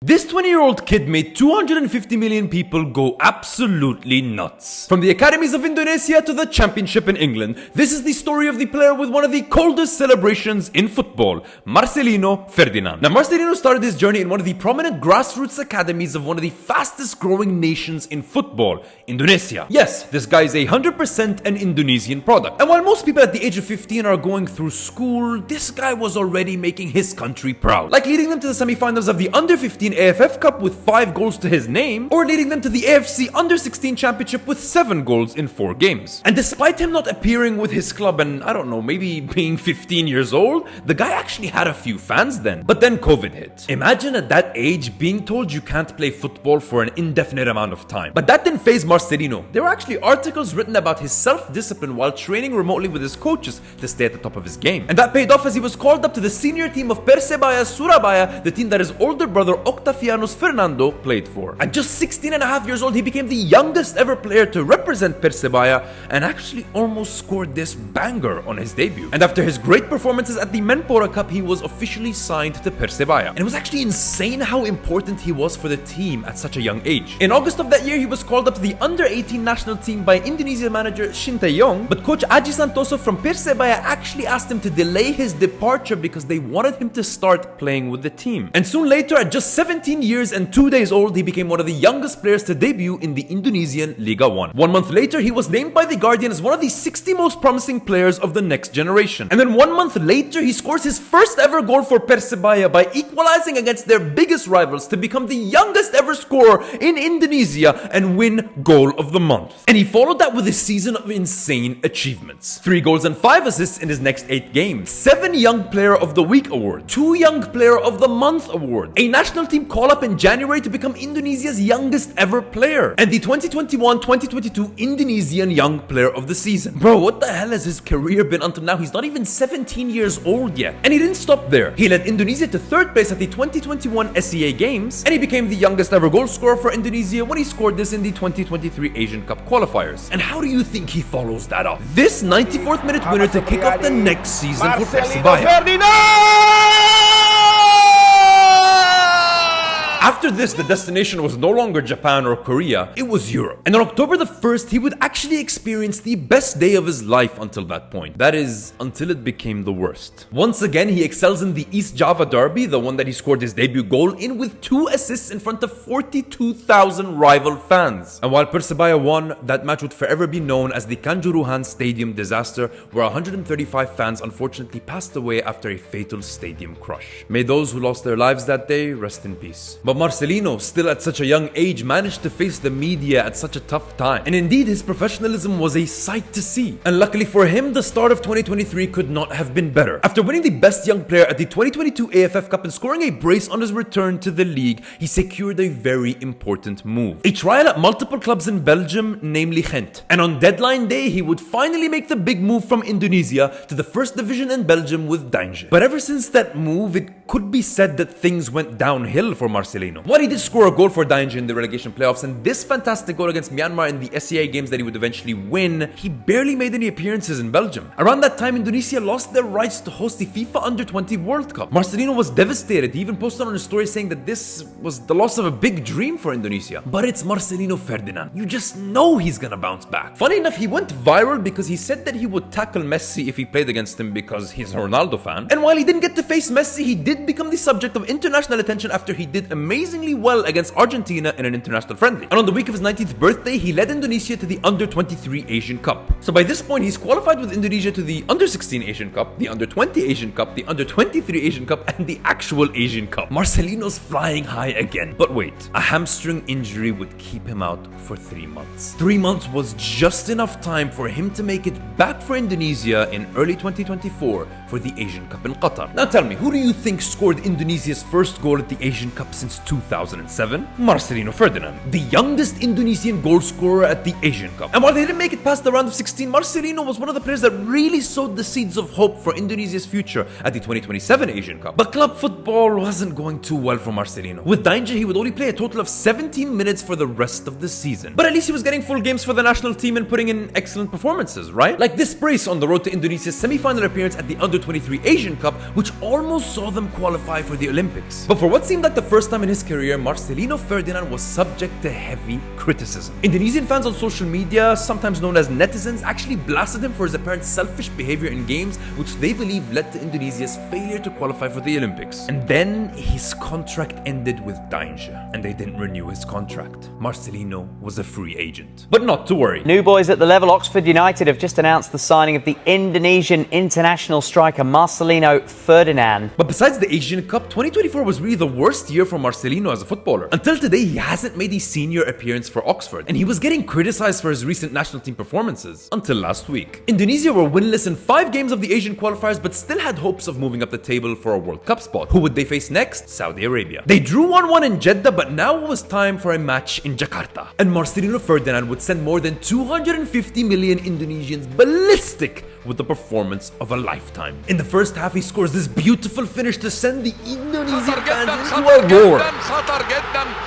This 20-year-old kid made 250 million people go absolutely nuts. From the academies of Indonesia to the championship in England, this is the story of the player with one of the coldest celebrations in football, Marselino Ferdinan. Now, Marselino started his journey in one of the prominent grassroots academies of one of the fastest growing nations in football, Indonesia. Yes, this guy is 100% an Indonesian product. And while most people at the age of 15 are going through school, this guy was already making his country proud. Like leading them to the semi-finals of the Under-15 AFF Cup with 5 goals to his name, or leading them to the AFC Under-16 Championship with 7 goals in 4 games. And despite him not appearing with his club and, I don't know, maybe being 15 years old, the guy actually had a few fans then. But then COVID hit. Imagine at that age being told you can't play football for an indefinite amount of time. But that didn't faze Marselino. There were actually articles written about his self-discipline while training remotely with his coaches to stay at the top of his game. And that paid off as he was called up to the senior team of Persebaya Surabaya, the team that his older brother Octavianus Fernando played for. At just 16 and a half years old, he became the youngest ever player to represent Persebaya and actually almost scored this banger on his debut. And after his great performances at the Menpora Cup, he was officially signed to Persebaya. And it was actually insane how important he was for the team at such a young age. In August of that year, he was called up to the Under-18 national team by Indonesian manager Shin Tae-yong, but coach Aji Santoso from Persebaya actually asked him to delay his departure because they wanted him to start playing with the team. And soon later, at just 17 years and 2 days old, he became one of the youngest players to debut in the Indonesian Liga 1. 1 month later, he was named by The Guardian as one of the 60 most promising players of the next generation. And then 1 month later, he scores his first ever goal for Persebaya by equalizing against their biggest rivals to become the youngest ever scorer in Indonesia and win Goal of the Month. And he followed that with a season of insane achievements. 3 goals and 5 assists in his next 8 games, 7 Young Player of the Week award, 2 Young Player of the Month award, a national team call-up in January to become Indonesia's youngest ever player, and the 2021-2022 Indonesian Young Player of the Season. Bro, what the hell has his career been until now? He's not even 17 years old yet. And he didn't stop there. He led Indonesia to 3rd place at the 2021 SEA Games, and he became the youngest ever goal scorer for Indonesia when he scored this in the 2023 Asian Cup qualifiers. And how do you think he follows that up? This 94th minute winner to kick off the next season for Persebaya. After this, the destination was no longer Japan or Korea, it was Europe. And on October the 1st, he would actually experience the best day of his life until that point. That is, until it became the worst. Once again, he excels in the East Java Derby, the one that he scored his debut goal in, with 2 assists in front of 42,000 rival fans. And while Persebaya won, that match would forever be known as the Kanjuruhan Stadium disaster, where 135 fans unfortunately passed away after a fatal stadium crush. May those who lost their lives that day rest in peace. But Marselino, still at such a young age, managed to face the media at such a tough time. And indeed, his professionalism was a sight to see. And luckily for him, the start of 2023 could not have been better. After winning the Best Young Player at the 2022 AFF Cup and scoring a brace on his return to the league, he secured a very important move. A trial at multiple clubs in Belgium, namely Gent. And on deadline day, he would finally make the big move from Indonesia to the 1st division in Belgium with Dainge. But ever since that move, it could be said that things went downhill for Marselino. While he did score a goal for Dainge in the relegation playoffs and this fantastic goal against Myanmar in the SEA games that he would eventually win, he barely made any appearances in Belgium. Around that time, Indonesia lost their rights to host the FIFA Under-20 World Cup. Marselino was devastated. He even posted on his story saying that this was the loss of a big dream for Indonesia. But it's Marselino Ferdinan. You just know he's gonna bounce back. Funny enough, he went viral because he said that he would tackle Messi if he played against him because he's a Ronaldo fan. And while he didn't get to face Messi, he did become the subject of international attention after he did amazingly well against Argentina in an international friendly. And on the week of his 19th birthday, he led Indonesia to the Under-23 Asian Cup. So by this point, he's qualified with Indonesia to the Under-16 Asian Cup, the Under-20 Asian Cup, the Under-23 Asian Cup, and the actual Asian Cup. Marcelino's flying high again. But wait, a hamstring injury would keep him out for 3 months. 3 months was just enough time for him to make it back for Indonesia in early 2024 for the Asian Cup in Qatar. Now tell me, who do you think scored Indonesia's first goal at the Asian Cup since 2007? Marselino Ferdinan, the youngest Indonesian goal scorer at the Asian Cup. And while they didn't make it past the round of 16, Marselino was one of the players that really sowed the seeds of hope for Indonesia's future at the 2027 Asian Cup. But club football wasn't going too well for Marselino. With Dainge, he would only play a total of 17 minutes for the rest of the season. But at least he was getting full games for the national team and putting in excellent performances, right? Like this brace on the road to Indonesia's semi-final appearance at the Under-23 Asian Cup, which almost saw them qualify for the Olympics. But for what seemed like the first time in his career, Marselino Ferdinan was subject to heavy criticism. Indonesian fans on social media, sometimes known as netizens, actually blasted him for his apparent selfish behavior in games, which they believe led to Indonesia's failure to qualify for the Olympics. And then his contract ended with Danger, and they didn't renew his contract. Marselino was a free agent. But not to worry. New boys at the level, Oxford United have just announced the signing of the Indonesian international striker Marselino Ferdinan. But besides the Asian Cup, 2024 was really the worst year for Marselino as a footballer. Until today, he hasn't made a senior appearance for Oxford, and he was getting criticized for his recent national team performances. Until last week. Indonesia were winless in 5 games of the Asian qualifiers, but still had hopes of moving up the table for a World Cup spot. Who would they face next? Saudi Arabia. They drew 1-1 in Jeddah, but now it was time for a match in Jakarta. And Marselino Ferdinan would send more than 250 million Indonesians ballistic with the performance of a lifetime. In the first half, he scores this beautiful finish to send the Indonesian fans into a roar.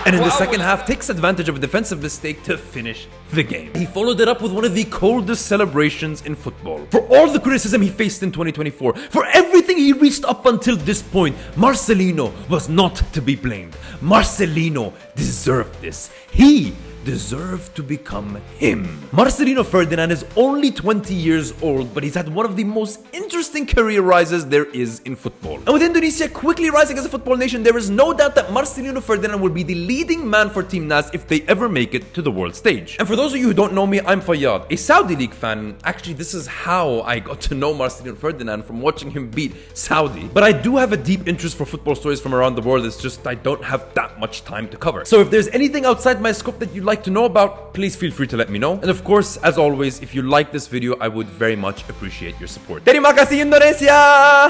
And in the second half, takes advantage of a defensive mistake to finish the game. He followed it up with one of the coldest celebrations in football. For all the criticism he faced in 2024, for everything he reached up until this point, Marselino was not to be blamed. Marselino deserved this. He deserve to become him. Marselino Ferdinan is only 20 years old, but he's had one of the most interesting career rises there is in football. And with Indonesia quickly rising as a football nation, there is no doubt that Marselino Ferdinan will be the leading man for Team NAS if they ever make it to the world stage. And for those of you who don't know me, I'm Fayyad, a Saudi League fan. Actually, this is how I got to know Marselino Ferdinan, from watching him beat Saudi. But I do have a deep interest for football stories from around the world. It's just I don't have that much time to cover. So if there's anything outside my scope that you'd like to know about, please feel free to let me know. And of course, as always, if you like this video, I would very much appreciate your support. Terima kasih Indonesia!